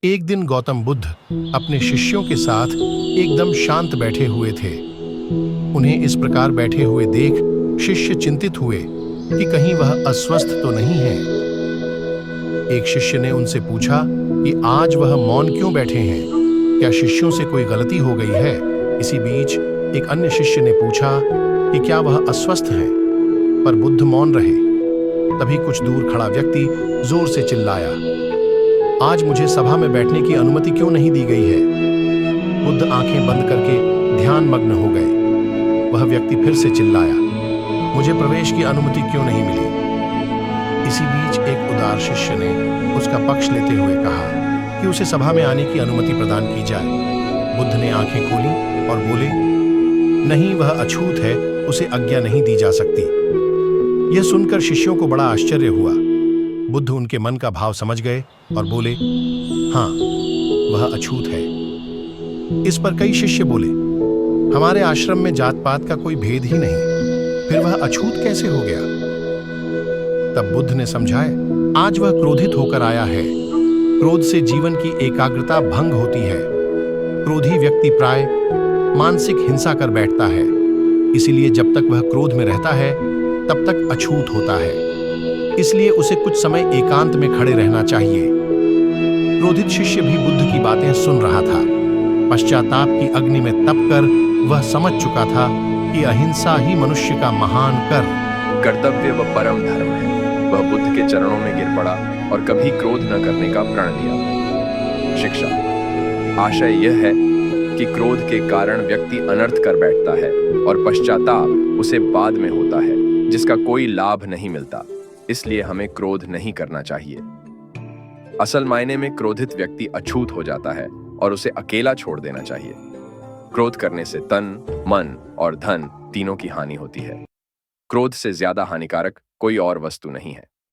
एक दिन गौतम बुद्ध अपने शिष्यों के साथ एकदम शांत बैठे हुए थे। उन्हें इस प्रकार बैठे हुए देख शिष्य चिंतित हुए कि कहीं वह अस्वस्थ तो नहीं है। एक शिष्य ने उनसे पूछा कि आज वह मौन क्यों बैठे हैं, क्या शिष्यों से कोई गलती हो गई है। इसी बीच एक अन्य शिष्य ने पूछा कि क्या वह अस्वस्थ हैं, पर बुद्ध मौन रहे। तभी कुछ दूर खड़ा व्यक्ति जोर से चिल्लाया, आज मुझे सभा में बैठने की अनुमति क्यों नहीं दी गई है। बुद्ध आंखें बंद करके ध्यान मग्न हो गए। वह व्यक्ति फिर से चिल्लाया, मुझे प्रवेश की अनुमति क्यों नहीं मिली। इसी बीच एक उदार शिष्य ने उसका पक्ष लेते हुए कहा कि उसे सभा में आने की अनुमति प्रदान की जाए। बुद्ध ने आंखें खोली और बोले, नहीं, वह अछूत है, उसे आज्ञा नहीं दी जा सकती। यह सुनकर शिष्यों को बड़ा आश्चर्य हुआ। बुद्ध उनके मन का भाव समझ गए और बोले, हाँ, वह अछूत है। इस पर कई शिष्य बोले, हमारे आश्रम में जात पात का कोई भेद ही नहीं, फिर वह अछूत कैसे हो गया। तब बुद्ध ने समझाया, आज वह क्रोधित होकर आया है। क्रोध से जीवन की एकाग्रता भंग होती है। क्रोधी व्यक्ति प्राय मानसिक हिंसा कर बैठता है। इसीलिए जब तक वह क्रोध में रहता है तब तक अछूत होता है। इसलिए उसे कुछ समय एकांत में खड़े रहना चाहिए। क्रोधित शिष्य भी बुद्ध की बातें सुन रहा था। पश्चाताप की अग्नि में तपकर वह समझ चुका था कि अहिंसा ही मनुष्य का महान कर्तव्य व परम धर्म है। वह बुद्ध के चरणों में गिर पड़ा और कभी क्रोध न करने का प्रण लिया। शिक्षा आशय यह है कि क्रोध के कारण व्यक्ति अनर्थ कर बैठता है और पश्चाताप उसे बाद में होता है, जिसका कोई लाभ नहीं मिलता। इसलिए हमें क्रोध नहीं करना चाहिए। असल मायने में क्रोधित व्यक्ति अछूत हो जाता है और उसे अकेला छोड़ देना चाहिए। क्रोध करने से तन, मन और धन तीनों की हानि होती है। क्रोध से ज्यादा हानिकारक कोई और वस्तु नहीं है।